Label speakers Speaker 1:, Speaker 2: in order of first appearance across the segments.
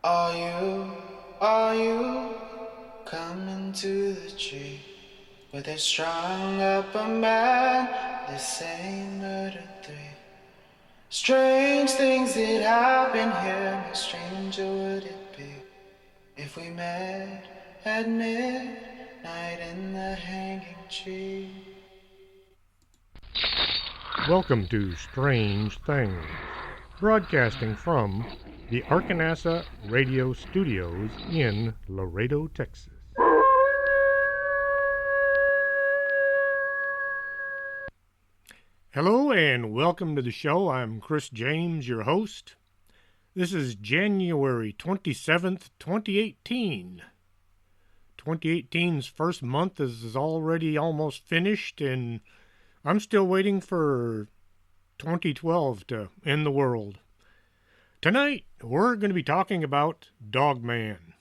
Speaker 1: Are you coming to the tree where they strung up a man? They say murder three. Strange things that happen here. How stranger would it be if we met at midnight in the hanging tree?
Speaker 2: Welcome to Strange Things, broadcasting from the Arkanasa Radio Studios in Laredo, Texas. Hello and welcome to the show. I'm Chris James, your host. This is January 27th, 2018. 2018's first month is already almost finished, and I'm still waiting for 2012 to end the world. Tonight, we're going to be talking about Dogman.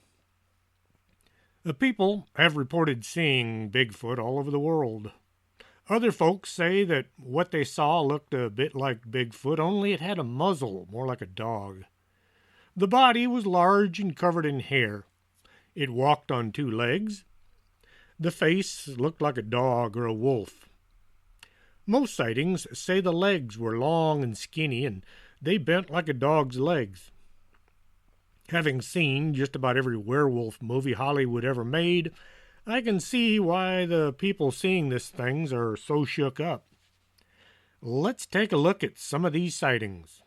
Speaker 2: The people have reported seeing Bigfoot all over the world. Other folks say that what they saw looked a bit like Bigfoot, only it had a muzzle, more like a dog. The body was large and covered in hair. It walked on two legs. The face looked like a dog or a wolf. Most sightings say the legs were long and skinny, and they bent like a dog's legs. Having seen just about every werewolf movie Hollywood ever made, I can see why the people seeing these things are so shook up. Let's take a look at some of these sightings.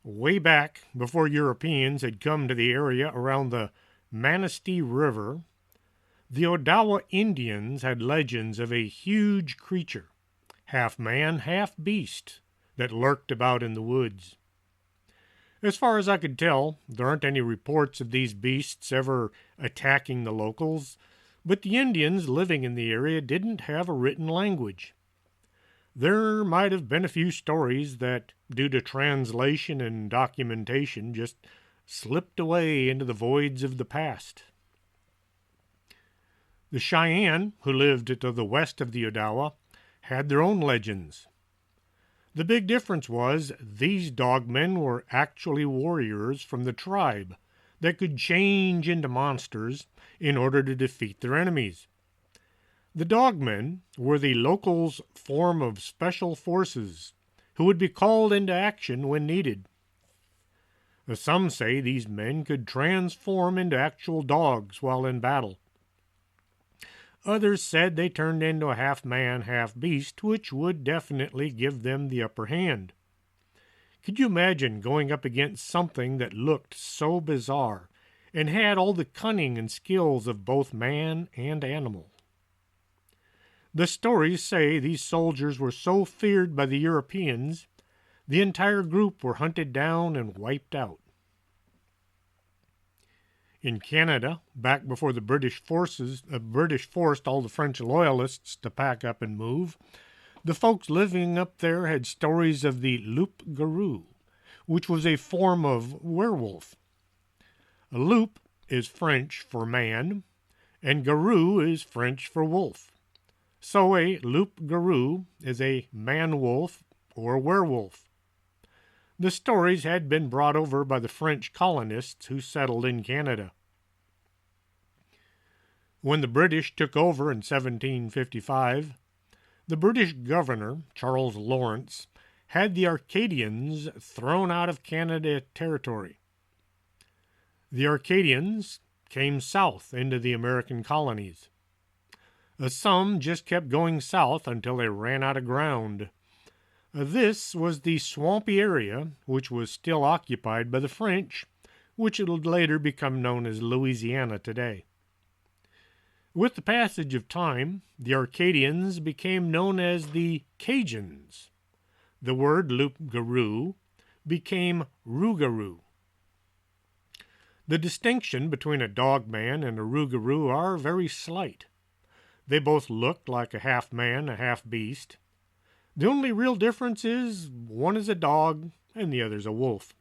Speaker 2: Way back, before Europeans had come to the area around the Manistee River, the Odawa Indians had legends of a huge creature, half man, half beast, that lurked about in the woods. As far as I could tell, there aren't any reports of these beasts ever attacking the locals, but the Indians living in the area didn't have a written language. There might have been a few stories that, due to translation and documentation, just slipped away into the voids of the past. The Cheyenne, who lived to the west of the Odawa, had their own legends. The big difference was these dogmen were actually warriors from the tribe that could change into monsters in order to defeat their enemies. The dogmen were the locals' form of special forces who would be called into action when needed. Some say these men could transform into actual dogs while in battle. Others said they turned into a half-man, half-beast, which would definitely give them the upper hand. Could you imagine going up against something that looked so bizarre and had all the cunning and skills of both man and animal? The stories say these soldiers were so feared by the Europeans, the entire group were hunted down and wiped out. In Canada, back before the British forced all the French loyalists to pack up and move, the folks living up there had stories of the loup-garou, which was a form of werewolf. A loup is French for man, and garou is French for wolf. So a loup-garou is a man-wolf or werewolf. The stories had been brought over by the French colonists who settled in Canada. When the British took over in 1755, the British governor, Charles Lawrence, had the Acadians thrown out of Canada territory. The Acadians came south into the American colonies. Some just kept going south until they ran out of ground. This was the swampy area which was still occupied by the French, which would later become known as Louisiana today. With the passage of time, the Acadians became known as the Cajuns. The word loup-garou became rougarou. The distinction between a dogman and a rougarou are very slight. They both look like a half-man, a half-beast. The only real difference is one is a dog and the other's a wolf.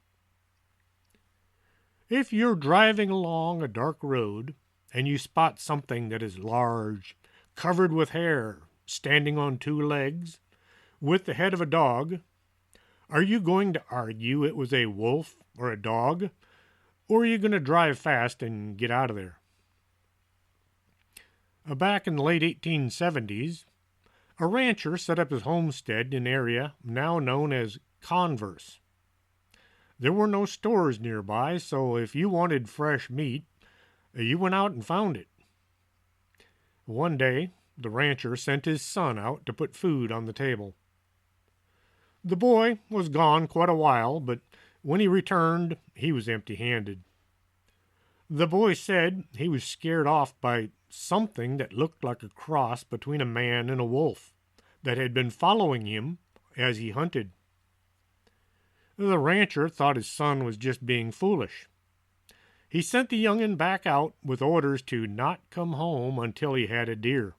Speaker 2: If you're driving along a dark road and you spot something that is large, covered with hair, standing on two legs, with the head of a dog, Are you going to argue it was a wolf or a dog? Or are you going to drive fast and get out of there? Back in the late 1870s, a rancher set up his homestead in an area now known as Converse. There were no stores nearby, so if you wanted fresh meat, you went out and found it. One day, the rancher sent his son out to put food on the table. The boy was gone quite a while, but when he returned, he was empty-handed. The boy said he was scared off by something that looked like a cross between a man and a wolf that had been following him as he hunted. The rancher thought his son was just being foolish. He sent the young'un back out with orders to not come home until he had a deer.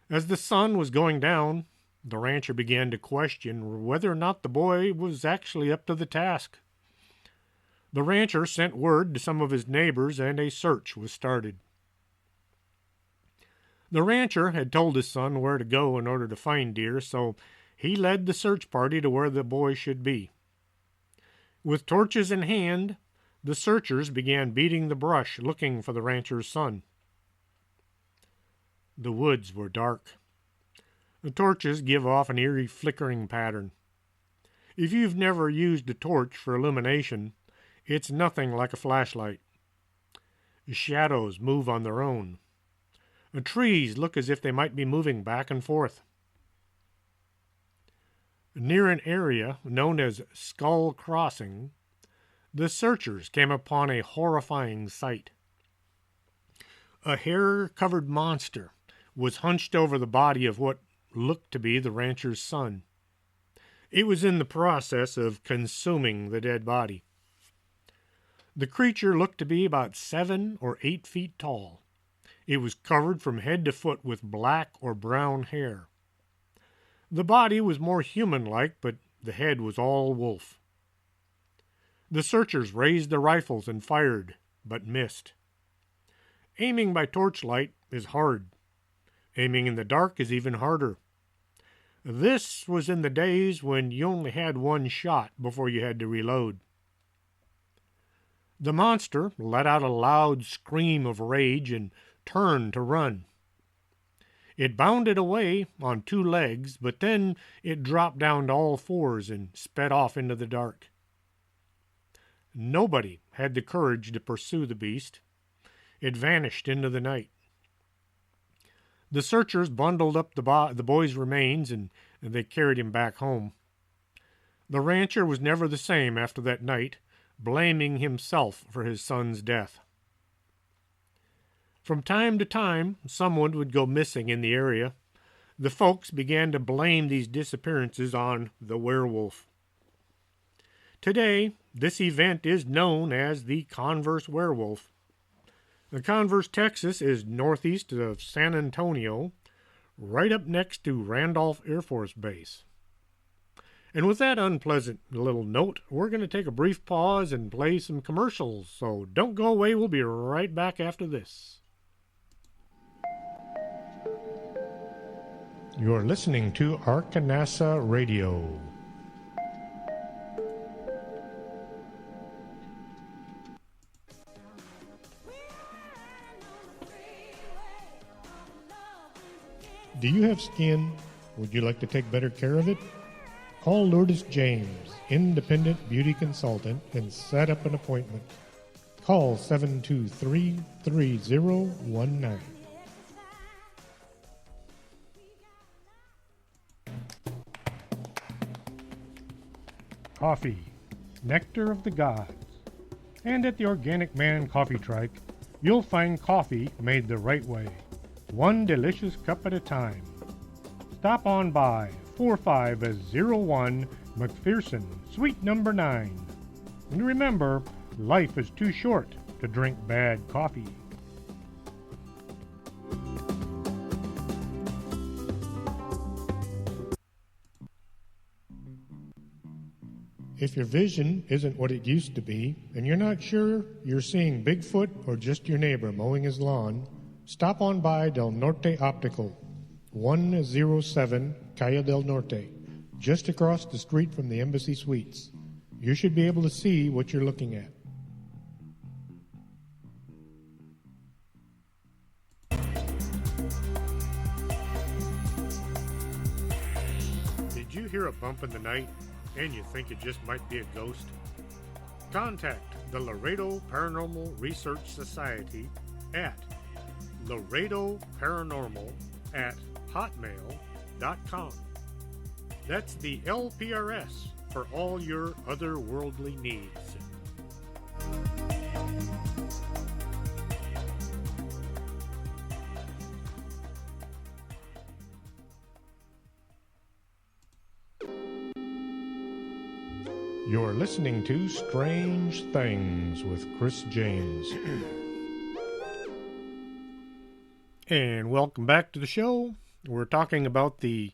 Speaker 2: As the sun was going down, the rancher began to question whether or not the boy was actually up to the task. The rancher sent word to some of his neighbors, and a search was started. The rancher had told his son where to go in order to find deer, so he led the search party to where the boy should be. With torches in hand, the searchers began beating the brush looking for the rancher's son. The woods were dark. The torches give off an eerie flickering pattern. If you've never used a torch for illumination, it's nothing like a flashlight. The shadows move on their own. The trees look as if they might be moving back and forth. Near an area known as Skull Crossing, the searchers came upon a horrifying sight. A hair-covered monster was hunched over the body of what looked to be the rancher's son. It was in the process of consuming the dead body. The creature looked to be about 7 or 8 feet tall. It was covered from head to foot with black or brown hair. The body was more human-like, but the head was all wolf. The searchers raised their rifles and fired, but missed. Aiming by torchlight is hard. Aiming in the dark is even harder. This was in the days when you only had one shot before you had to reload. The monster let out a loud scream of rage and turned to run. It bounded away on 2 legs, but then it dropped down to all 4s and sped off into the dark. Nobody had the courage to pursue the beast. It vanished into the night. The searchers bundled up the boy's remains and they carried him back home. The rancher was never the same after that night, blaming himself for his son's death. From time to time, someone would go missing in the area. The folks began to blame these disappearances on the werewolf. Today, this event is known as the Converse werewolf. The Converse, Texas is northeast of San Antonio, right up next to Randolph Air Force Base. And with that unpleasant little note, we're going to take a brief pause and play some commercials, so don't go away, we'll be right back after this. You're listening to Arkanasa Radio. Do you have skin? Would you like to take better care of it? Call Lourdes James, independent beauty consultant, and set up an appointment. Call 723-3019. Coffee, nectar of the gods. And at the Organic Man Coffee Trike, you'll find coffee made the right way, one delicious cup at a time. Stop on by 4501 McPherson, Suite number 9. And remember, life is too short to drink bad coffee. If your vision isn't what it used to be, and you're not sure you're seeing Bigfoot or just your neighbor mowing his lawn, stop on by Del Norte Optical, 107 Calle del Norte. just across the street from the Embassy Suites. You should be able to see what you're looking at. Did you hear a bump in the night and you think it just might be a ghost? Contact the Laredo Paranormal Research Society at laredoparanormal@hotmail.com. That's the LPRS for all your otherworldly needs. You're listening to Strange Things with Chris James. And welcome back to the show. We're talking about the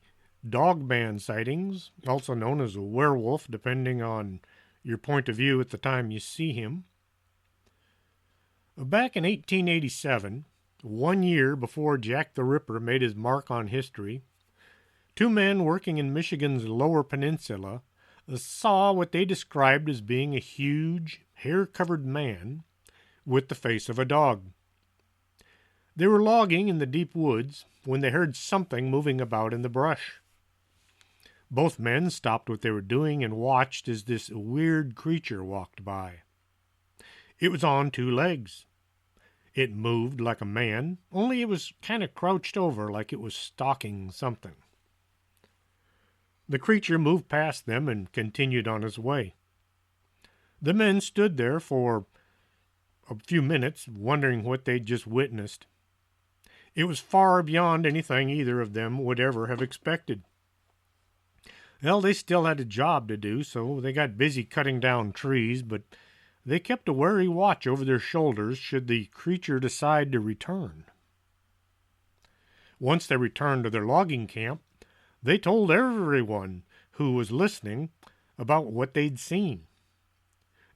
Speaker 2: Dogman sightings, also known as a werewolf, depending on your point of view at the time you see him. Back in 1887, 1 year before Jack the Ripper made his mark on history, two men working in Michigan's Lower Peninsula saw what they described as being a huge, hair-covered man with the face of a dog. They were logging in the deep woods when they heard something moving about in the brush. Both men stopped what they were doing and watched as this weird creature walked by. It was on two legs. It moved like a man, only it was kind of crouched over like it was stalking something. The creature moved past them and continued on his way. The men stood there for a few minutes, wondering what they'd just witnessed. It was far beyond anything either of them would ever have expected. Well, they still had a job to do, so they got busy cutting down trees, but they kept a wary watch over their shoulders should the creature decide to return. Once they returned to their logging camp, they told everyone who was listening about what they'd seen.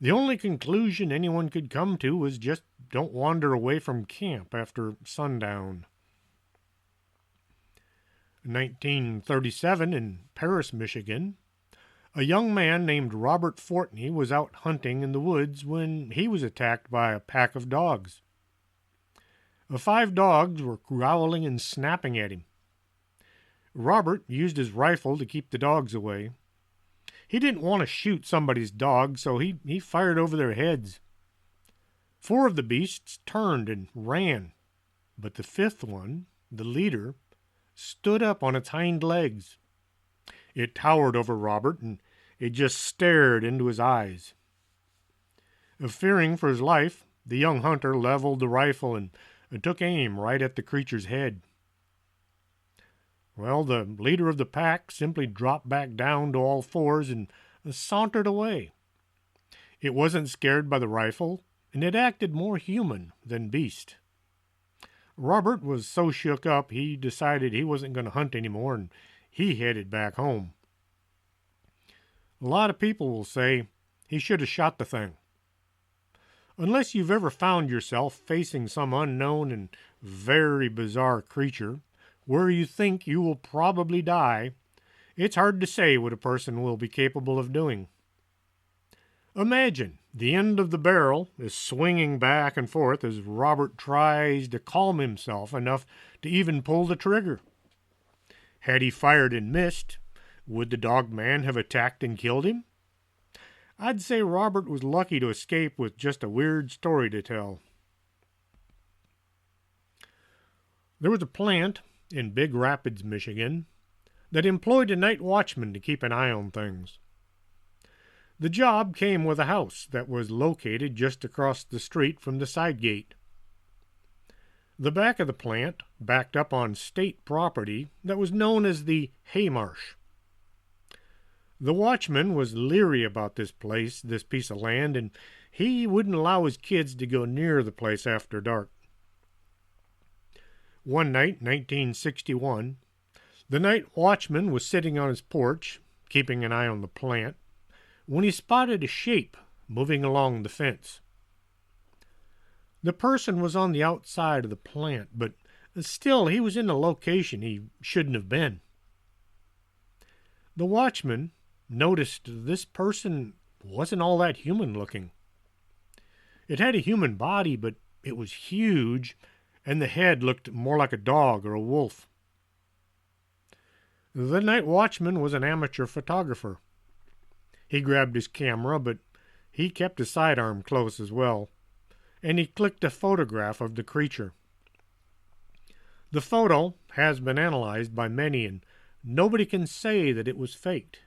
Speaker 2: The only conclusion anyone could come to was just don't wander away from camp after sundown. In 1937, in Paris, Michigan, a young man named Robert Fortney was out hunting in the woods when he was attacked by a pack of dogs. 5 dogs were growling and snapping at him. Robert used his rifle to keep the dogs away. He didn't want to shoot somebody's dog, so he fired over their heads. 4 of the beasts turned and ran, but the 5th one, the leader, stood up on its hind legs. It towered over Robert, and it just stared into his eyes. Fearing for his life, the young hunter leveled the rifle and took aim right at the creature's head. Well, the leader of the pack simply dropped back down to all fours and sauntered away. It wasn't scared by the rifle, and it acted more human than beast. Robert was so shook up he decided he wasn't going to hunt anymore, and he headed back home. A lot of people will say he should have shot the thing. Unless you've ever found yourself facing some unknown and very bizarre creature where you think you will probably die, it's hard to say what a person will be capable of doing. Imagine the end of the barrel is swinging back and forth as Robert tries to calm himself enough to even pull the trigger. Had he fired and missed, would the dogman have attacked and killed him? I'd say Robert was lucky to escape with just a weird story to tell. There was a plant in Big Rapids, Michigan, that employed a night watchman to keep an eye on things. The job came with a house that was located just across the street from the side gate. The back of the plant backed up on state property that was known as the Haymarsh. The watchman was leery about this piece of land, and he wouldn't allow his kids to go near the place after dark. One night, 1961, the night watchman was sitting on his porch, keeping an eye on the plant, when he spotted a shape moving along the fence. The person was on the outside of the plant, but still he was in a location he shouldn't have been. The watchman noticed this person wasn't all that human looking. It had a human body, but it was huge, and the head looked more like a dog or a wolf. The night watchman was an amateur photographer. He grabbed his camera, but he kept his sidearm close as well, and he clicked a photograph of the creature. The photo has been analyzed by many, and nobody can say that it was faked.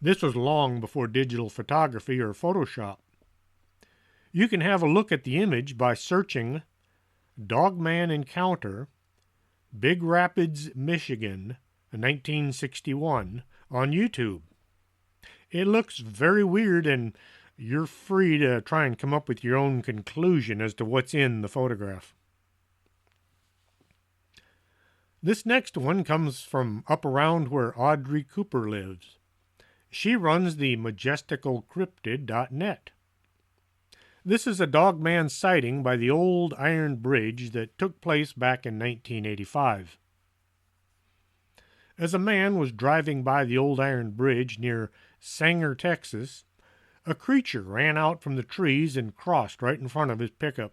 Speaker 2: This was long before digital photography or Photoshop. You can have a look at the image by searching Dogman Encounter, Big Rapids, Michigan, 1961 on YouTube. It looks very weird, and you're free to try and come up with your own conclusion as to what's in the photograph. This next one comes from up around where Audrey Cooper lives. She runs the majesticalcryptid.net. This is a Dogman sighting by the old iron bridge that took place back in 1985. As a man was driving by the old iron bridge near Sanger, Texas, a creature ran out from the trees and crossed right in front of his pickup.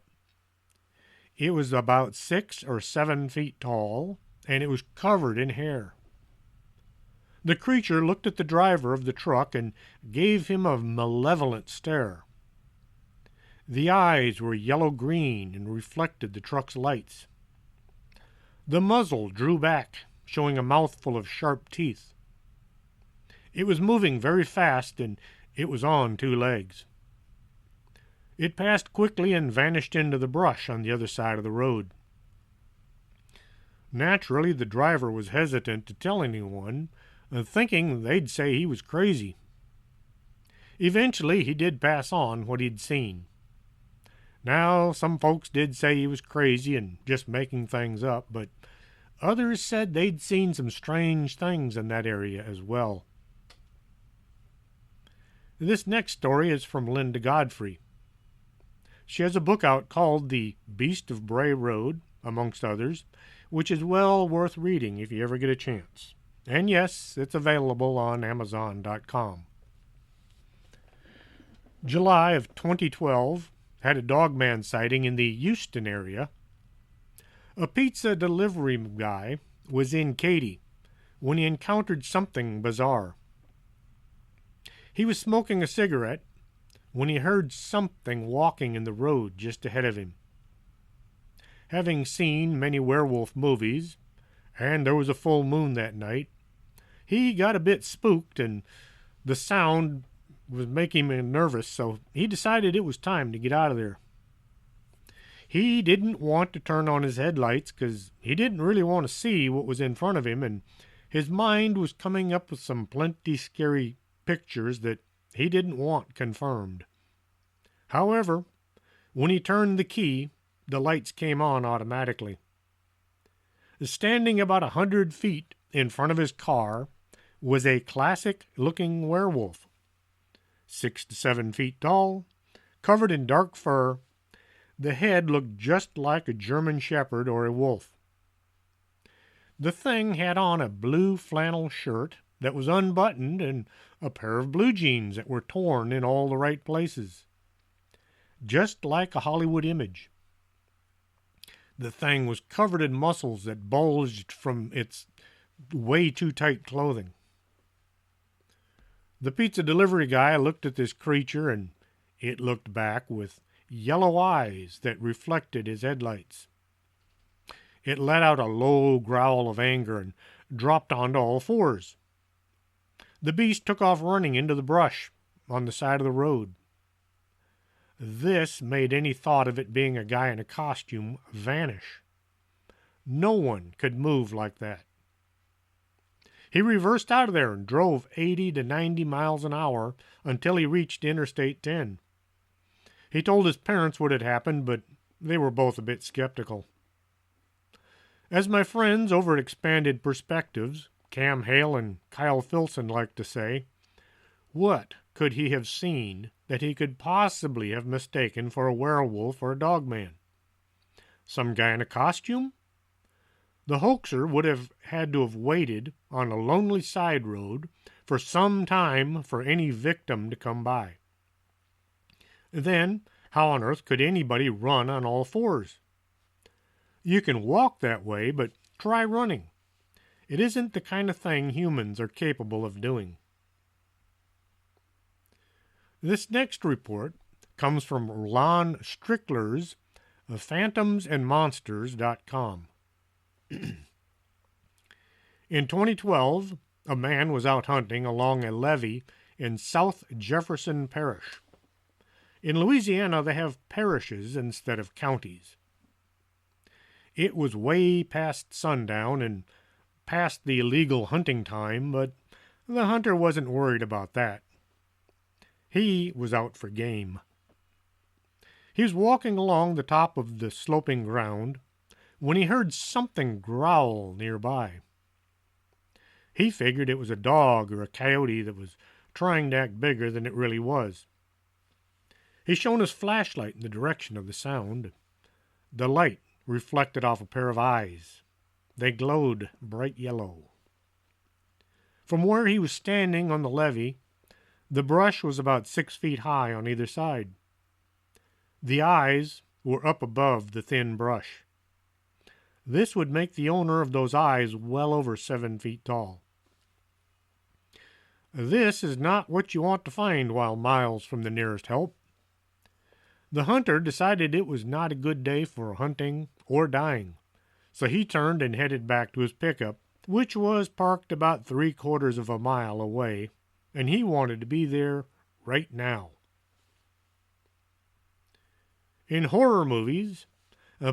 Speaker 2: It was about 6 or 7 feet tall, and it was covered in hair. The creature looked at the driver of the truck and gave him a malevolent stare. The eyes were yellow-green and reflected the truck's lights. The muzzle drew back, showing a mouthful of sharp teeth. It was moving very fast, and it was on 2 legs. It passed quickly and vanished into the brush on the other side of the road. Naturally, the driver was hesitant to tell anyone, thinking they'd say he was crazy. Eventually, he did pass on what he'd seen. Now, some folks did say he was crazy and just making things up, but others said they'd seen some strange things in that area as well. This next story is from Linda Godfrey. She has a book out called The Beast of Bray Road, amongst others, which is well worth reading if you ever get a chance. And yes, it's available on Amazon.com. July of 2012 had a Dogman sighting in the Houston area. A pizza delivery guy was in Katy when he encountered something bizarre. He was smoking a cigarette when he heard something walking in the road just ahead of him. Having seen many werewolf movies, and there was a full moon that night, he got a bit spooked, and the sound was making him nervous, so he decided it was time to get out of there. He didn't want to turn on his headlights because he didn't really want to see what was in front of him, and his mind was coming up with some plenty scary pictures that he didn't want confirmed. However, when he turned the key, the lights came on automatically. Standing about 100 feet in front of his car was a classic-looking werewolf. 6 to 7 feet tall, covered in dark fur. The head looked just like a German shepherd or a wolf. The thing had on a blue flannel shirt that was unbuttoned and a pair of blue jeans that were torn in all the right places. Just like a Hollywood image. The thing was covered in muscles that bulged from its way too tight clothing. The pizza delivery guy looked at this creature, and it looked back with yellow eyes that reflected his headlights. It let out a low growl of anger and dropped onto all fours. The beast took off running into the brush on the side of the road. This made any thought of it being a guy in a costume vanish. No one could move like that. He reversed out of there and drove 80 to 90 miles an hour until he reached Interstate 10. He told his parents what had happened, but they were both a bit skeptical. As my friends over at Expanded Perspectives, Cam Hale and Kyle Filson, like to say, what could he have seen that he could possibly have mistaken for a werewolf or a dogman? Some guy in a costume? The hoaxer would have had to have waited on a lonely side road for some time for any victim to come by. Then, how on earth could anybody run on all fours? You can walk that way, but try running. It isn't the kind of thing humans are capable of doing. This next report comes from Lon Strickler's of phantomsandmonsters.com. In 2012, a man was out hunting along a levee in South Jefferson Parish. In Louisiana, they have parishes instead of counties. It was way past sundown and past the illegal hunting time, but the hunter wasn't worried about that. He was out for game. He was walking along the top of the sloping ground when he heard something growl nearby. He figured it was a dog or a coyote that was trying to act bigger than it really was. He shone his flashlight in the direction of the sound. The light reflected off a pair of eyes. They glowed bright yellow. From where he was standing on the levee, the brush was about 6 feet high on either side. The eyes were up above the thin brush. This would make the owner of those eyes well over 7 feet tall. This is not what you want to find while miles from the nearest help. The hunter decided it was not a good day for hunting or dying, so he turned and headed back to his pickup, which was parked about 3/4 of a mile away, and he wanted to be there right now. In horror movies,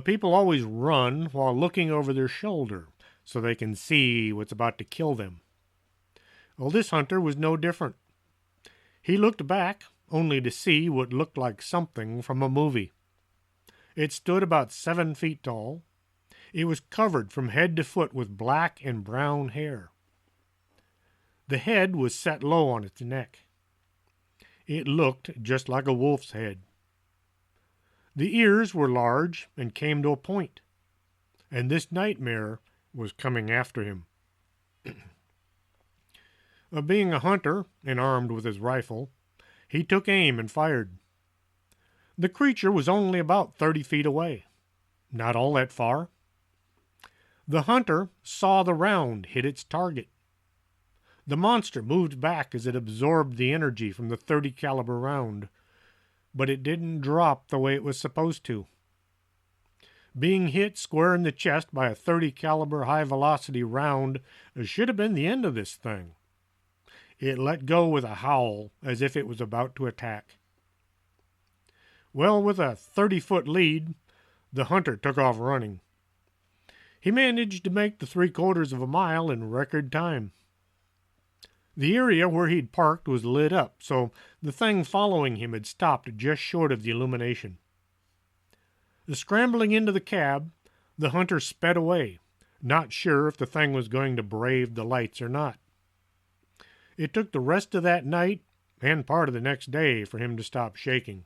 Speaker 2: people always run while looking over their shoulder so they can see what's about to kill them. Well, this hunter was no different. He looked back only to see what looked like something from a movie. It stood about 7 feet tall. It was covered from head to foot with black and brown hair. The head was set low on its neck. It looked just like a wolf's head. The ears were large and came to a point, and this nightmare was coming after him. Being a hunter and armed with his rifle, he took aim and fired. The creature was only about 30 feet away, not all that far. The hunter saw the round hit its target. The monster moved back as it absorbed the energy from the .30 caliber round, but it didn't drop the way it was supposed to. Being hit square in the chest by a .30 caliber high-velocity round should have been the end of this thing. It let go with a howl as if it was about to attack. Well, with a 30-foot lead, the hunter took off running. He managed to make the 3/4 of a mile in record time. The area where he'd parked was lit up, so the thing following him had stopped just short of the illumination. Scrambling into the cab, the hunter sped away, not sure if the thing was going to brave the lights or not. It took the rest of that night and part of the next day for him to stop shaking.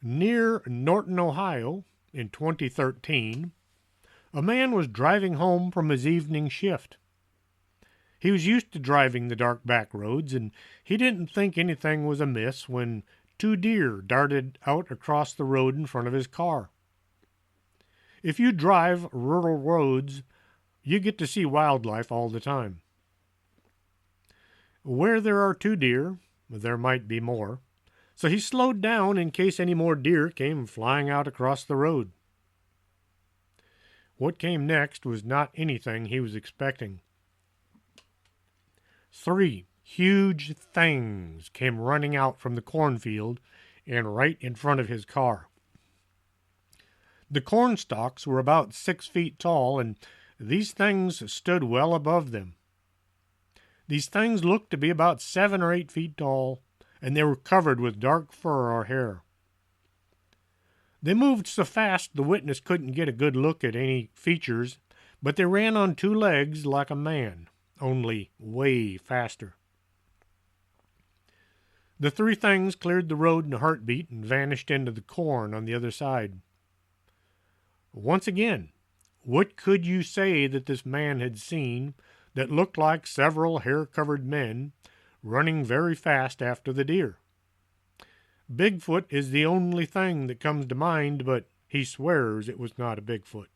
Speaker 2: Near Norton, Ohio, in 2013, a man was driving home from his evening shift. He was used to driving the dark back roads, and he didn't think anything was amiss when 2 deer darted out across the road in front of his car. If you drive rural roads, you get to see wildlife all the time. Where there are 2 deer, there might be more, so he slowed down in case any more deer came flying out across the road. What came next was not anything he was expecting. 3 huge things came running out from the cornfield and right in front of his car. The corn stalks were about 6 feet tall, and these things stood well above them. These things looked to be about 7 or 8 feet tall, and they were covered with dark fur or hair. They moved so fast the witness couldn't get a good look at any features, but they ran on 2 legs like a man, only way faster. The 3 things cleared the road in a heartbeat and vanished into the corn on the other side. Once again, what could you say that this man had seen that looked like several hair-covered men running very fast after the deer? Bigfoot is the only thing that comes to mind, but he swears it was not a Bigfoot.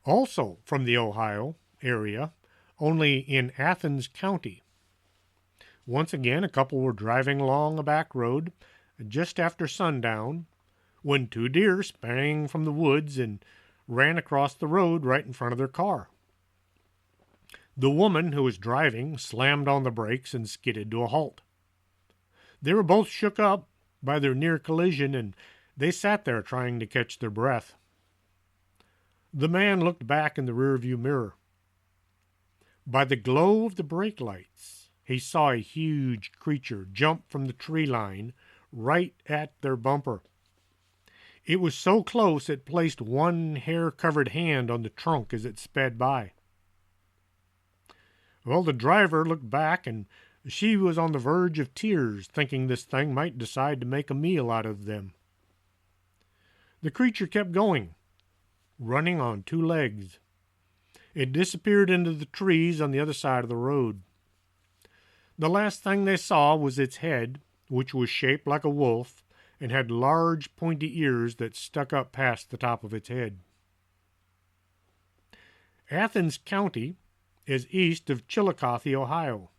Speaker 2: Also from the Ohio area, only in Athens County. Once again, a couple were driving along a back road just after sundown when two deer sprang from the woods and ran across the road right in front of their car. The woman who was driving slammed on the brakes and skidded to a halt. They were both shook up by their near collision, and they sat there trying to catch their breath. The man looked back in the rearview mirror. By the glow of the brake lights, he saw a huge creature jump from the tree line right at their bumper. It was so close it placed one hair-covered hand on the trunk as it sped by. Well, the driver looked back, and she was on the verge of tears, thinking this thing might decide to make a meal out of them. The creature kept going, running on two legs. It disappeared into the trees on the other side of the road. The last thing they saw was its head, which was shaped like a wolf and had large pointy ears that stuck up past the top of its head. Athens County is east of Chillicothe, Ohio,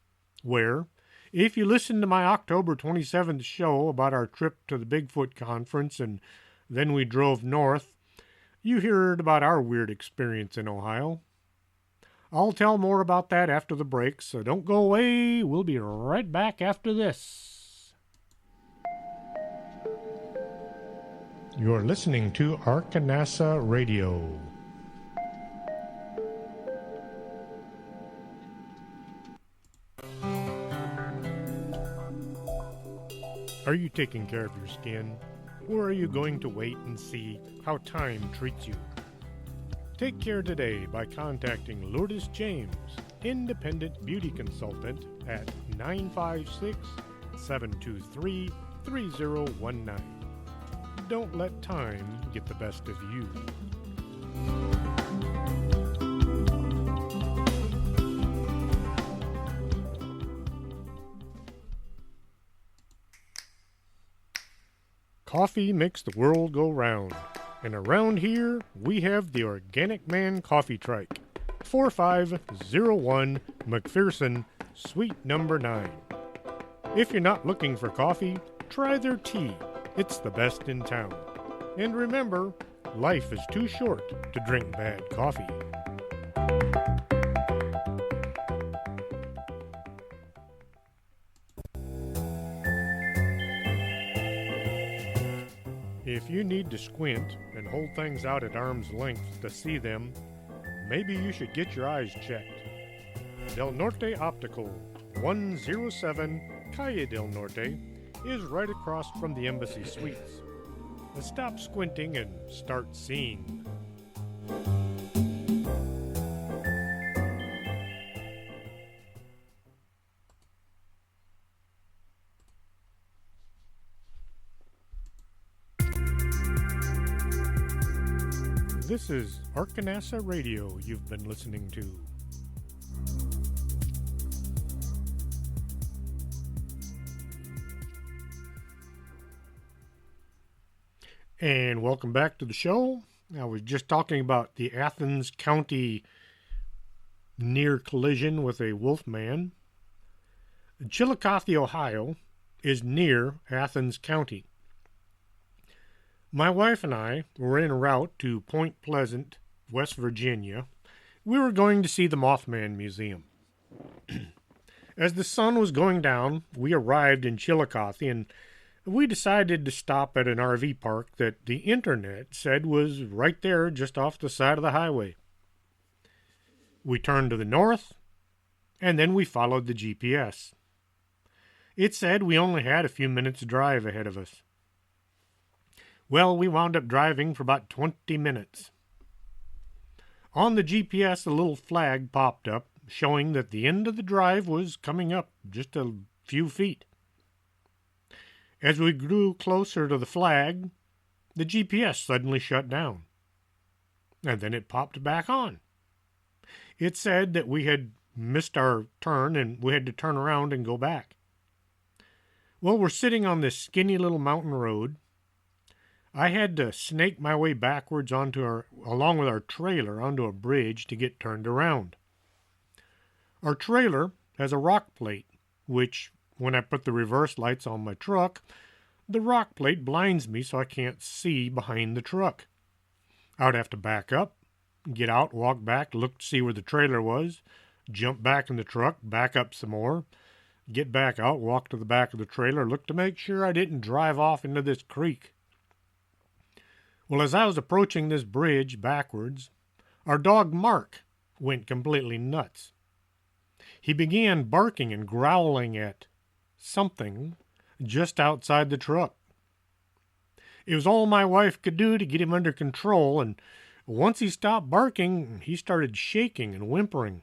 Speaker 2: where, if you listen to my October 27th show about our trip to the Bigfoot conference and then we drove north, you heard about our weird experience in Ohio. I'll tell more about that after the break, so don't go away. We'll be right back after this. You're listening to Arkanasa Radio. Are you taking care of your skin, or are you going to wait and see how time treats you? Take care today by contacting Lourdes James, Independent Beauty Consultant, at 956-723-3019. Don't let time get the best of you. Coffee makes the world go round, and around here we have the Organic Man Coffee Trike, 4501 McPherson, Suite number 9. If you're not looking for coffee, try their tea. It's the best in town. And remember, life is too short to drink bad coffee. If you need to squint and hold things out at arm's length to see them, maybe you should get your eyes checked. Del Norte Optical, 107 Calle del Norte, is right across from the Embassy Suites. Stop squinting and start seeing. This is Arkanasa Radio you've been listening to. And welcome back to the show. I was just talking about the Athens County near collision with a wolf man. Chillicothe, Ohio, is near Athens County. My wife and I were en route to Point Pleasant, West Virginia. We were going to see the Mothman Museum. As the sun was going down, we arrived in Chillicothe, and we decided to stop at an RV park that the internet said was right there just off the side of the highway. We turned to the north, and then we followed the GPS. It said we only had a few minutes' drive ahead of us. Well, we wound up driving for about 20 minutes. On the GPS, a little flag popped up showing that the end of the drive was coming up just a few feet. As we grew closer to the flag, the GPS suddenly shut down, and then it popped back on. It said that we had missed our turn and we had to turn around and go back. Well, we're sitting on this skinny little mountain road. I had to snake my way backwards along with our trailer onto a bridge to get turned around. Our trailer has a rock plate, which, when I put the reverse lights on my truck, the rock plate blinds me so I can't see behind the truck. I would have to back up, get out, walk back, look to see where the trailer was, jump back in the truck, back up some more, get back out, walk to the back of the trailer, look to make sure I didn't drive off into this creek. Well, as I was approaching this bridge backwards, our dog Mark went completely nuts. He began barking and growling at something just outside the truck. It was all my wife could do to get him under control, and once he stopped barking, he started shaking and whimpering.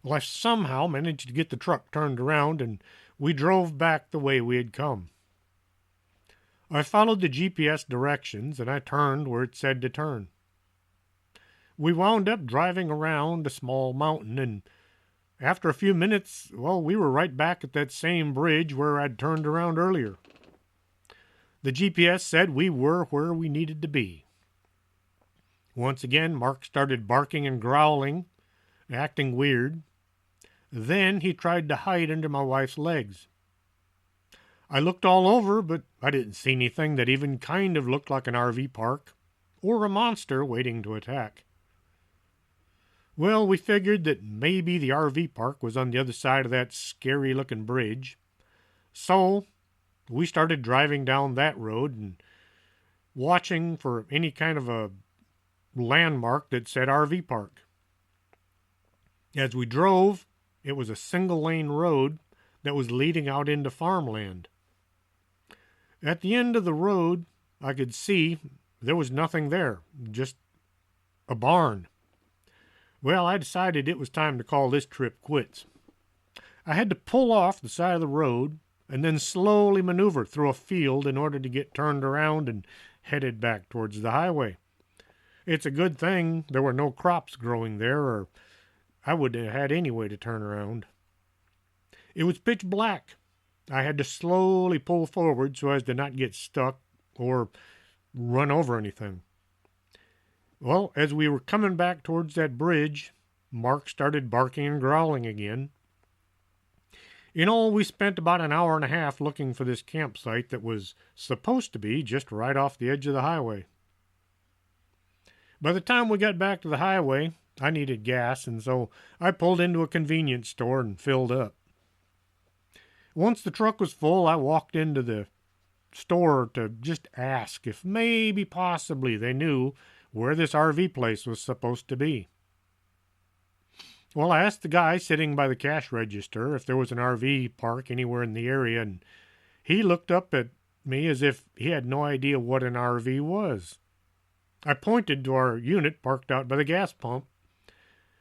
Speaker 2: Well, I somehow managed to get the truck turned around, and we drove back the way we had come. I followed the GPS directions, and I turned where it said to turn. We wound up driving around a small mountain, and after a few minutes, well, we were right back at that same bridge where I'd turned around earlier. The GPS said we were where we needed to be. Once again, Mark started barking and growling, acting weird. Then he tried to hide under my wife's legs. I looked all over, but I didn't see anything that even kind of looked like an RV park or a monster waiting to attack. Well, we figured that maybe the RV park was on the other side of that scary-looking bridge. So we started driving down that road and watching for any kind of a landmark that said RV park. As we drove, it was a single-lane road that was leading out into farmland. At the end of the road, I could see there was nothing there, just a barn. Well, I decided it was time to call this trip quits. I had to pull off the side of the road and then slowly maneuver through a field in order to get turned around and headed back towards the highway. It's a good thing there were no crops growing there, or I wouldn't have had any way to turn around. It was pitch black. I had to slowly pull forward so as to not get stuck or run over anything. Well, as we were coming back towards that bridge, Mark started barking and growling again. In all, we spent about an hour and a half looking for this campsite that was supposed to be just right off the edge of the highway. By the time we got back to the highway, I needed gas, and so I pulled into a convenience store and filled up. Once the truck was full, I walked into the store to just ask if maybe possibly they knew where this RV place was supposed to be. Well, I asked the guy sitting by the cash register if there was an RV park anywhere in the area, and he looked up at me as if he had no idea what an RV was. I pointed to our unit parked out by the gas pump.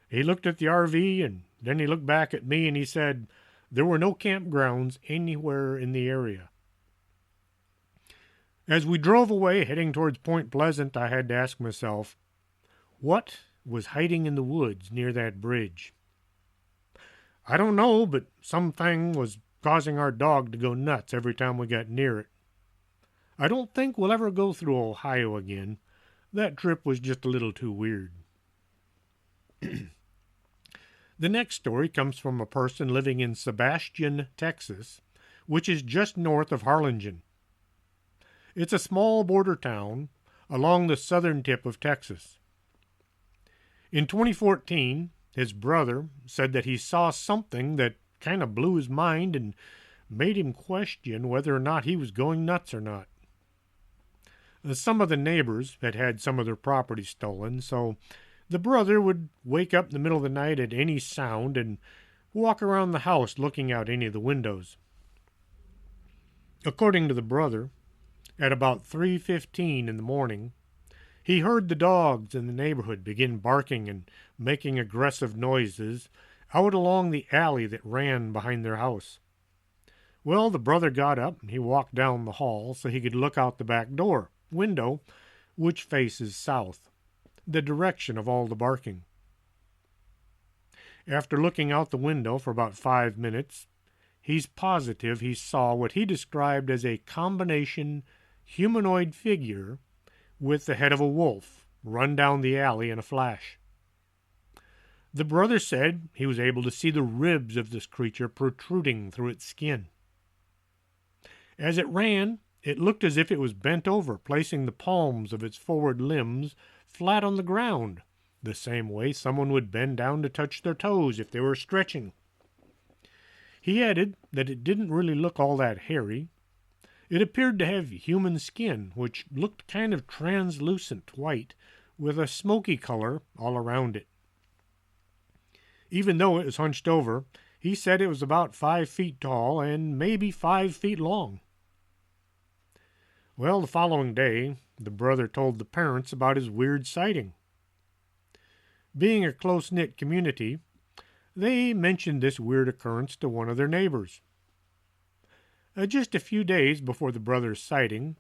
Speaker 2: He looked at the RV, and then he looked back at me, and he said there were no campgrounds anywhere in the area. As we drove away, heading towards Point Pleasant, I had to ask myself, what was hiding in the woods near that bridge? I don't know, but something was causing our dog to go nuts every time we got near it. I don't think we'll ever go through Ohio again. That trip was just a little too weird. The next story comes from a person living in Sebastian, Texas, which is just north of Harlingen. It's a small border town along the southern tip of Texas. In 2014, his brother said that he saw something that kind of blew his mind and made him question whether or not he was going nuts or not. Some of the neighbors had had some of their property stolen, so the brother would wake up in the middle of the night at any sound and walk around the house looking out any of the windows. According to the brother, at about 3:15 in the morning, he heard the dogs in the neighborhood begin barking and making aggressive noises out along the alley that ran behind their house. Well, the brother got up and he walked down the hall so he could look out the back window, which faces south, the direction of all the barking. After looking out the window for about 5 minutes, he's positive he saw what he described as a combination humanoid figure with the head of a wolf run down the alley in a flash. The brother said he was able to see the ribs of this creature protruding through its skin. As it ran, it looked as if it was bent over, placing the palms of its forward limbs flat on the ground, the same way someone would bend down to touch their toes if they were stretching. He added that it didn't really look all that hairy. It appeared to have human skin, which looked kind of translucent white, with a smoky color all around it. Even though it was hunched over, he said it was about 5 feet tall and maybe 5 feet long. Well, the following day, the brother told the parents about his weird sighting. Being a close-knit community, they mentioned this weird occurrence to one of their neighbors. Just a few days before the brother's sighting,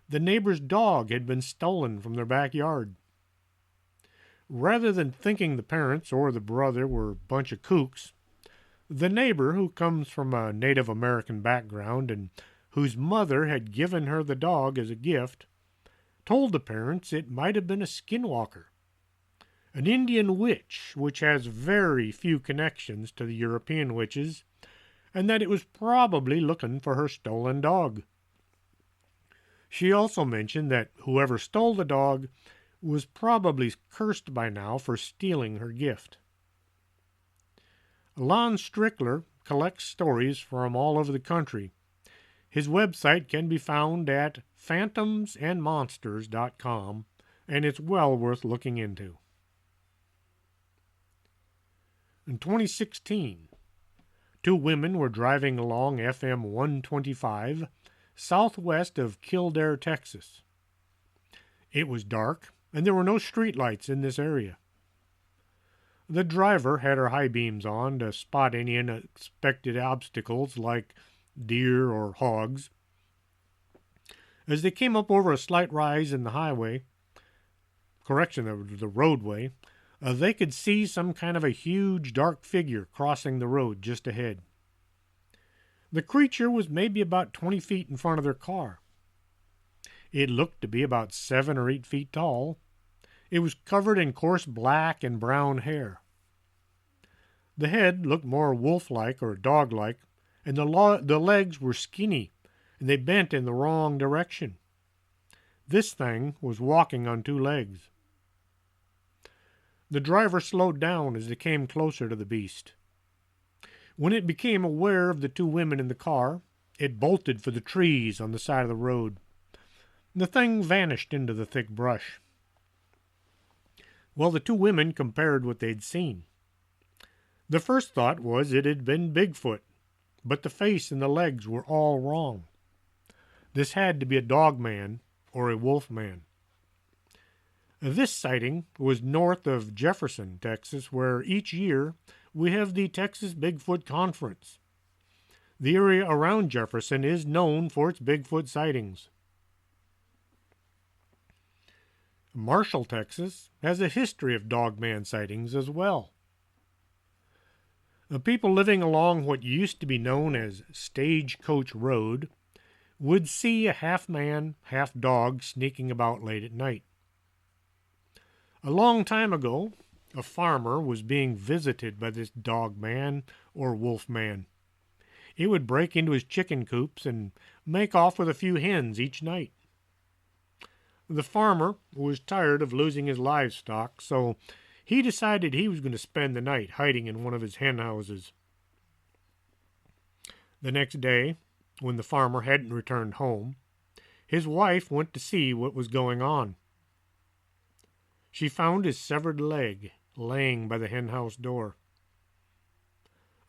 Speaker 2: the neighbor's dog had been stolen from their backyard. Rather than thinking the parents or the brother were a bunch of kooks, the neighbor, who comes from a Native American background and whose mother had given her the dog as a gift, told the parents it might have been a skinwalker, an Indian witch which has very few connections to the European witches, and that it was probably looking for her stolen dog. She also mentioned that whoever stole the dog was probably cursed by now for stealing her gift. Lon Strickler collects stories from all over the country. His website can be found at phantomsandmonsters.com, and it's well worth looking into. In 2016, 2 women were driving along FM 125 southwest of Kildare, Texas. It was dark, and there were no streetlights in this area. The driver had her high beams on to spot any unexpected obstacles like deer or hogs. As they came up over a slight rise in the the roadway, they could see some kind of a huge dark figure crossing the road just ahead. The creature was maybe about 20 feet in front of their car. It looked to be about 7 or 8 feet tall. It was covered in coarse black and brown hair. The head looked more wolf-like or dog-like, and the legs were skinny, and they bent in the wrong direction. This thing was walking on 2 legs. The driver slowed down as they came closer to the beast. When it became aware of the 2 women in the car, it bolted for the trees on the side of the road. The thing vanished into the thick brush. Well, the 2 women compared what they'd seen. The first thought was it had been Bigfoot, but the face and the legs were all wrong. This had to be a Dogman or a Wolfman. This sighting was north of Jefferson, Texas, where each year we have the Texas Bigfoot Conference. The area around Jefferson is known for its Bigfoot sightings. Marshall, Texas, has a history of Dogman sightings as well. The people living along what used to be known as Stagecoach Road would see a half-man, half-dog sneaking about late at night. A long time ago, a farmer was being visited by this Dogman or Wolfman. It would break into his chicken coops and make off with a few hens each night. The farmer was tired of losing his livestock, so he decided he was going to spend the night hiding in one of his hen houses. The next day, when the farmer hadn't returned home, his wife went to see what was going on. She found his severed leg laying by the henhouse door.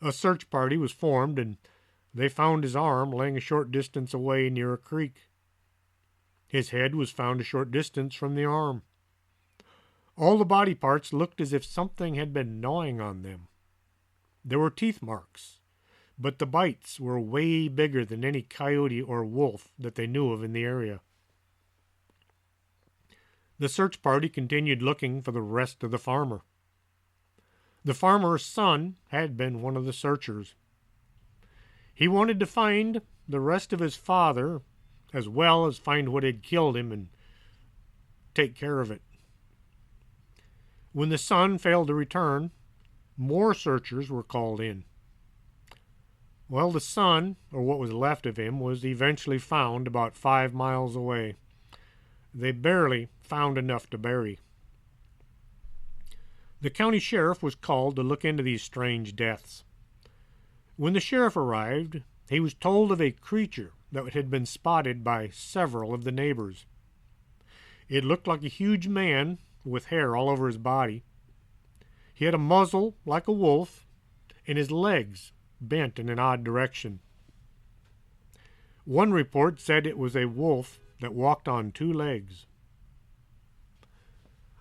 Speaker 2: A search party was formed, and they found his arm laying a short distance away near a creek. His head was found a short distance from the arm. All the body parts looked as if something had been gnawing on them. There were teeth marks, but the bites were way bigger than any coyote or wolf that they knew of in the area. The search party continued looking for the rest of the farmer. The farmer's son had been one of the searchers. He wanted to find the rest of his father, as well as find what had killed him and take care of it. When the son failed to return, more searchers were called in. Well, the son, or what was left of him, was eventually found about 5 miles away. They barely found enough to bury. The county sheriff was called to look into these strange deaths. When the sheriff arrived, he was told of a creature that had been spotted by several of the neighbors. It looked like a huge man with hair all over his body. He had a muzzle like a wolf, and his legs bent in an odd direction. One report said it was a wolf that walked on 2 legs.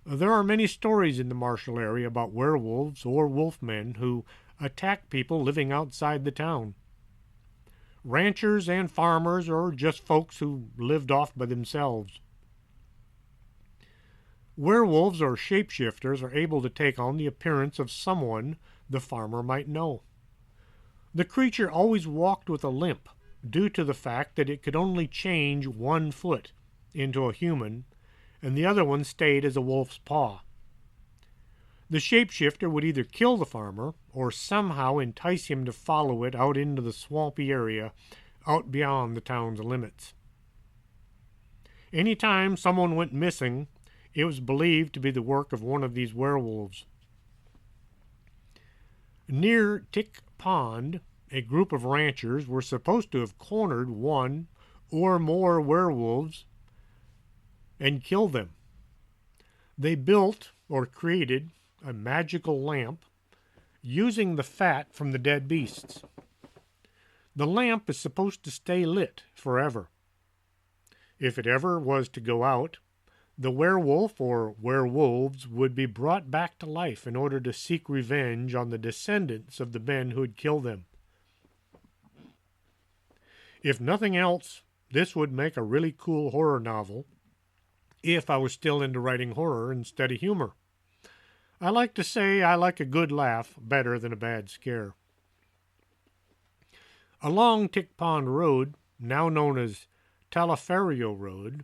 Speaker 2: There are many stories in the Marshall area about werewolves or wolfmen who attack people living outside the town. Ranchers and farmers, or just folks who lived off by themselves. Werewolves or shapeshifters are able to take on the appearance of someone the farmer might know. The creature always walked with a limp due to the fact that it could only change 1 foot into a human, and the other one stayed as a wolf's paw. The shapeshifter would either kill the farmer or somehow entice him to follow it out into the swampy area out beyond the town's limits. Any time someone went missing, it was believed to be the work of one of these werewolves. Near Tick Pond, a group of ranchers were supposed to have cornered 1 or more werewolves and killed them. They built or created a magical lamp using the fat from the dead beasts. The lamp is supposed to stay lit forever. If it ever was to go out, the werewolf or werewolves would be brought back to life in order to seek revenge on the descendants of the men who had killed them. If nothing else, this would make a really cool horror novel if I was still into writing horror instead of humor. I like to say I like a good laugh better than a bad scare. Along Tick Pond Road, now known as Talaferio Road,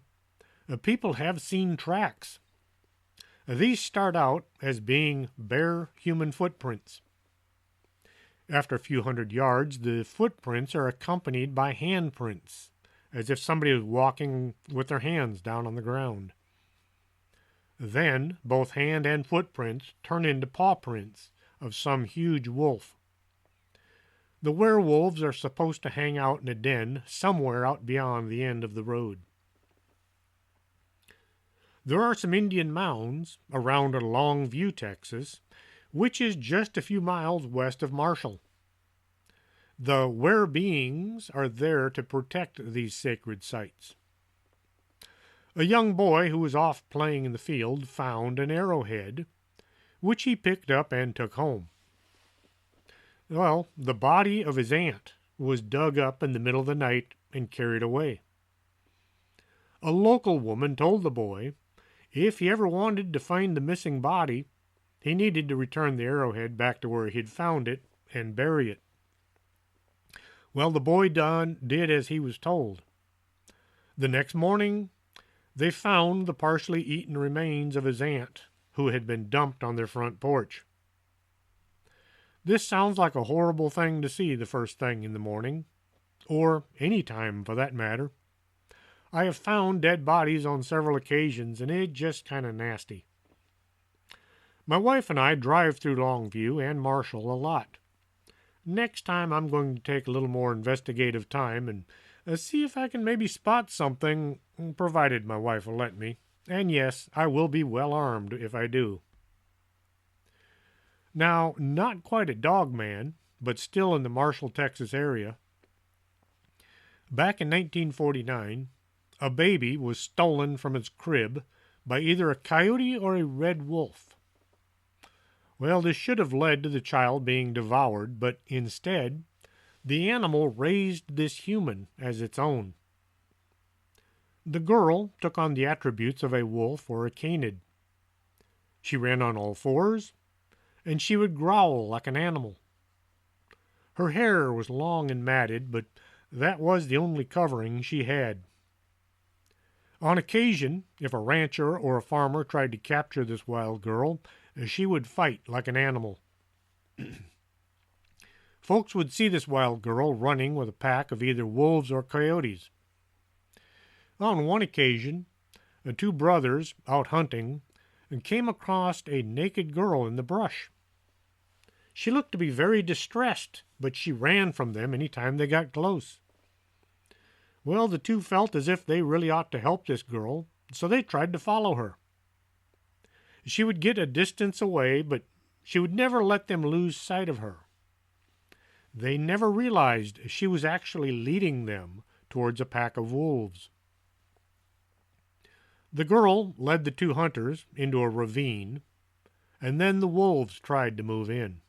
Speaker 2: people have seen tracks. These start out as being bare human footprints. After a few hundred yards, the footprints are accompanied by handprints, as if somebody was walking with their hands down on the ground. Then, both hand and footprints turn into paw prints of some huge wolf. The werewolves are supposed to hang out in a den somewhere out beyond the end of the road. There are some Indian mounds around Longview, Texas, which is just a few miles west of Marshall. The were-beings are there to protect these sacred sites. A young boy who was off playing in the field found an arrowhead, which he picked up and took home. Well, the body of his aunt was dug up in the middle of the night and carried away. A local woman told the boy if he ever wanted to find the missing body, he needed to return the arrowhead back to where he'd found it and bury it. Well, the boy did as he was told. The next morning, they found the partially eaten remains of his aunt, who had been dumped on their front porch. This sounds like a horrible thing to see the first thing in the morning, or any time for that matter. I have found dead bodies on several occasions, and it's just kind of nasty. My wife and I drive through Longview and Marshall a lot. Next time I'm going to take a little more investigative time and see if I can maybe spot something, provided my wife will let me. And yes, I will be well armed if I do. Now, not quite a Dogman, but still in the Marshall, Texas area. Back in 1949, a baby was stolen from its crib by either a coyote or a red wolf. Well, this should have led to the child being devoured, but instead, The animal raised this human as its own. The girl took on the attributes of a wolf or a canid. She ran on all fours, and she would growl like an animal. Her hair was long and matted, but that was the only covering she had. On occasion, if a rancher or a farmer tried to capture this wild girl, she would fight like an animal. Folks would see this wild girl running with a pack of either wolves or coyotes. On one occasion, two brothers, out hunting, came across a naked girl in the brush. She looked to be very distressed, but she ran from them any time they got close. Well, the two felt as if they really ought to help this girl, so they tried to follow her. She would get a distance away, but she would never let them lose sight of her. They never realized she was actually leading them towards a pack of wolves. The girl led the two hunters into a ravine, and then the wolves tried to move in.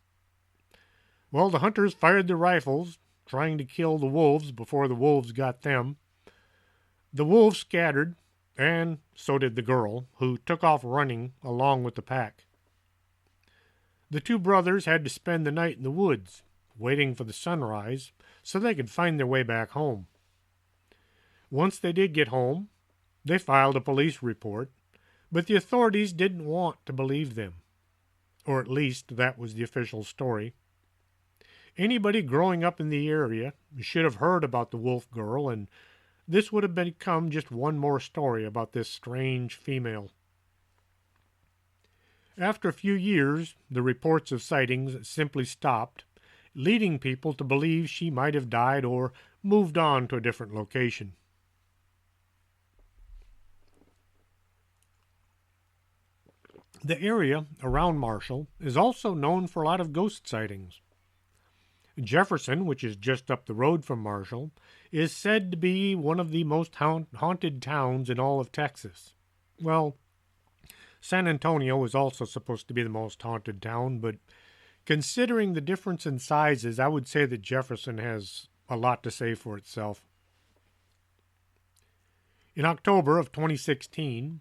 Speaker 2: Well, the hunters fired their rifles, trying to kill the wolves before the wolves got them. The wolves scattered, and so did the girl, who took off running along with the pack. The two brothers had to spend the night in the woods, waiting for the sunrise, so they could find their way back home. Once they did get home, they filed a police report, but the authorities didn't want to believe them. Or at least that was the official story. Anybody growing up in the area should have heard about the wolf girl, and this would have become just one more story about this strange female. After a few years, the reports of sightings simply stopped, leading people to believe she might have died or moved on to a different location. The area around Marshall is also known for a lot of ghost sightings. Jefferson, which is just up the road from Marshall, is said to be one of the most haunted towns in all of Texas. Well, San Antonio is also supposed to be the most haunted town, but considering the difference in sizes, I would say that Jefferson has a lot to say for itself. In October of 2016,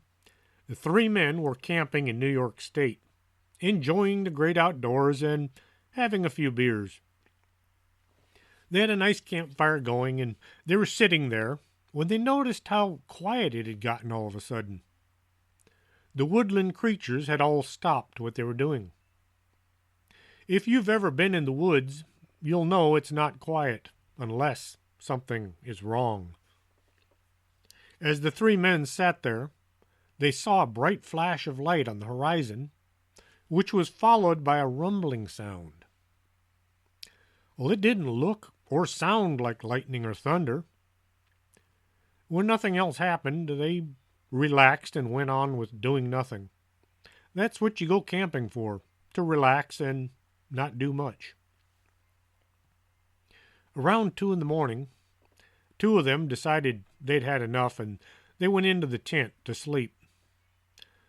Speaker 2: the three men were camping in New York State, enjoying the great outdoors and having a few beers. They had a nice campfire going, and they were sitting there when they noticed how quiet it had gotten all of a sudden. The woodland creatures had all stopped what they were doing. If you've ever been in the woods, you'll know it's not quiet unless something is wrong. As the three men sat there, they saw a bright flash of light on the horizon, which was followed by a rumbling sound. Well, it didn't look or sound like lightning or thunder. When nothing else happened, they relaxed and went on with doing nothing. That's what you go camping for, to relax and not do much. Around 2 a.m, two of them decided they'd had enough, and they went into the tent to sleep.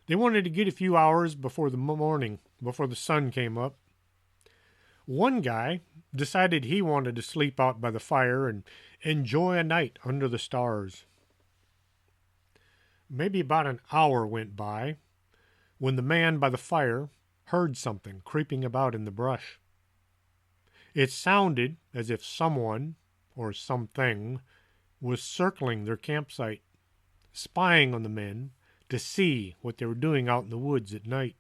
Speaker 2: They wanted to get a few hours before the morning, before the sun came up. One guy decided he wanted to sleep out by the fire and enjoy a night under the stars. Maybe about an hour went by when the man by the fire heard something creeping about in the brush. It sounded as if someone or something was circling their campsite, spying on the men to see what they were doing out in the woods at night.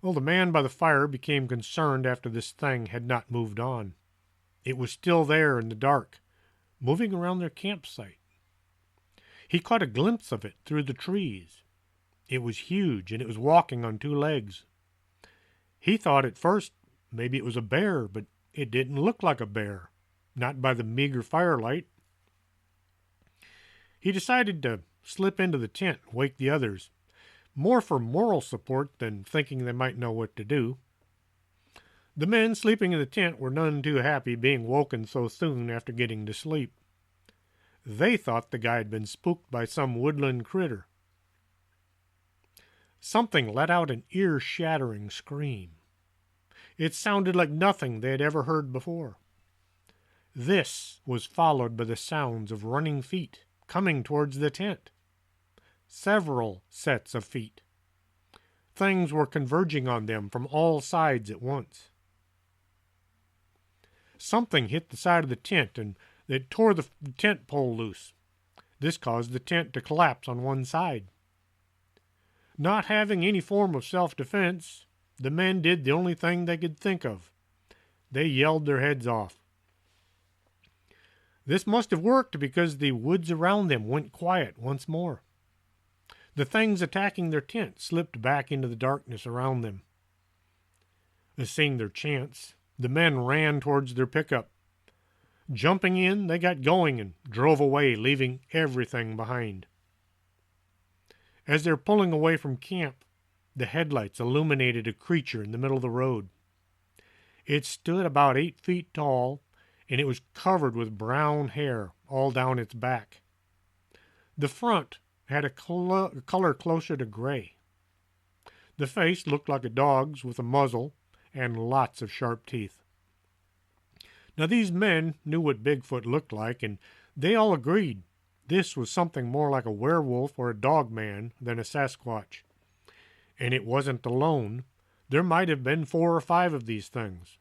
Speaker 2: Well, the man by the fire became concerned after this thing had not moved on. It was still there in the dark, moving around their campsite. He caught a glimpse of it through the trees. It was huge, and it was walking on 2 legs. He thought at first maybe it was a bear, but it didn't look like a bear, not by the meager firelight. He decided to slip into the tent and wake the others, more for moral support than thinking they might know what to do. The men sleeping in the tent were none too happy being woken so soon after getting to sleep. They thought the guy had been spooked by some woodland critter. Something let out an ear-shattering scream. It sounded like nothing they had ever heard before. This was followed by the sounds of running feet coming towards the tent. Several sets of feet. Things were converging on them from all sides at once. Something hit the side of the tent and it tore the tent pole loose. This caused the tent to collapse on one side. Not having any form of self-defense, the men did the only thing they could think of. They yelled their heads off. This must have worked because the woods around them went quiet once more. The things attacking their tent slipped back into the darkness around them. Seeing their chance, the men ran towards their pickup. Jumping in, they got going and drove away, leaving everything behind. As they're pulling away from camp, the headlights illuminated a creature in the middle of the road. It stood about 8 feet tall, and it was covered with brown hair all down its back. The front had a color closer to gray. The face looked like a dog's with a muzzle and lots of sharp teeth. Now these men knew what Bigfoot looked like, and they all agreed this was something more like a werewolf or a dogman than a Sasquatch. And it wasn't alone. There might have been 4 or 5 of these things.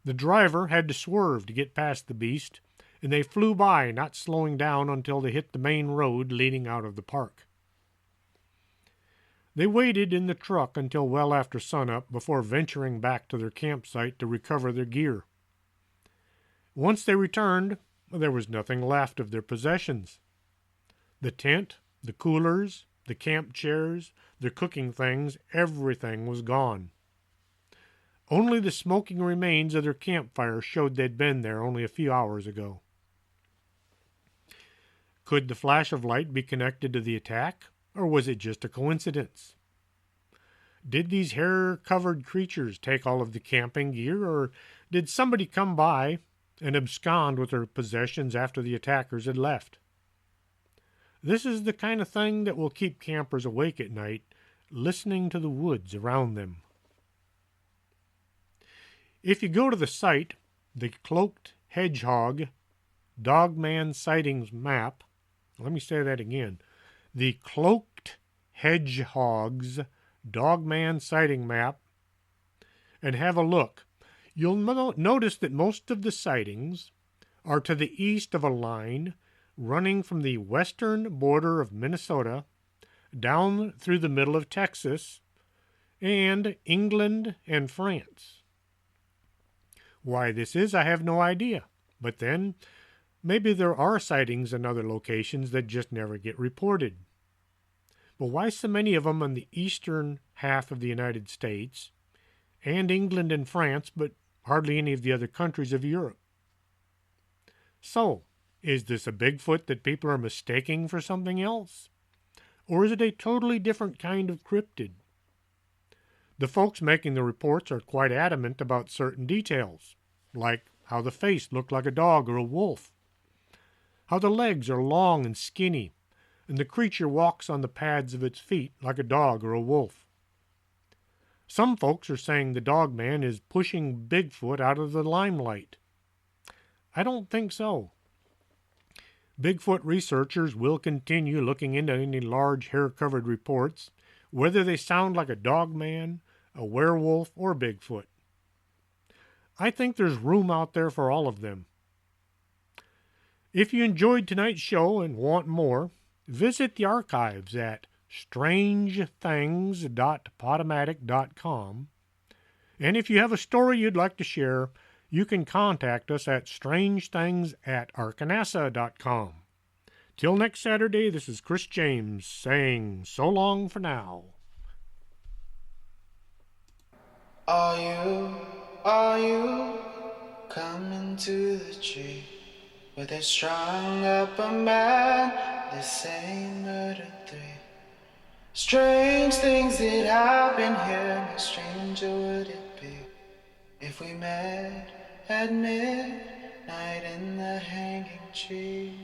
Speaker 2: The driver had to swerve to get past the beast, and they flew by, not slowing down until they hit the main road leading out of the park. They waited in the truck until well after sunup before venturing back to their campsite to recover their gear. Once they returned, there was nothing left of their possessions. The tent, the coolers, the camp chairs, their cooking things, everything was gone. Only the smoking remains of their campfire showed they'd been there only a few hours ago. Could the flash of light be connected to the attack, or was it just a coincidence? Did these hair-covered creatures take all of the camping gear, or did somebody come by and abscond with their possessions after the attackers had left? This is the kind of thing that will keep campers awake at night, listening to the woods around them. If you go to the site, the Cloaked Hedgehog Dogman Sightings Map, let me say that again, the Cloaked Hedgehog's Dogman Sighting Map, and have a look. You'll notice that most of the sightings are to the east of a line running from the western border of Minnesota down through the middle of Texas and England and France. Why this is, I have no idea. But then, maybe there are sightings in other locations that just never get reported. But why so many of them on the eastern half of the United States and England and France, but hardly any of the other countries of Europe? So, is this a Bigfoot that people are mistaking for something else? Or is it a totally different kind of cryptid? The folks making the reports are quite adamant about certain details, like how the face looked like a dog or a wolf, how the legs are long and skinny, and the creature walks on the pads of its feet like a dog or a wolf. Some folks are saying the Dogman is pushing Bigfoot out of the limelight. I don't think so. Bigfoot researchers will continue looking into any large hair-covered reports, whether they sound like a dogman, a werewolf, or Bigfoot. I think there's room out there for all of them. If you enjoyed tonight's show and want more, visit the archives at strangethings.podomatic.com. And if you have a story you'd like to share, you can contact us at strangethings@arkanasa.com. Till next Saturday, this is Chris James saying so long for now.
Speaker 1: Are you coming to the tree where they strung up a man, the same murder 3? Strange things that happen here, how stranger would it be if we met at midnight in the hanging tree?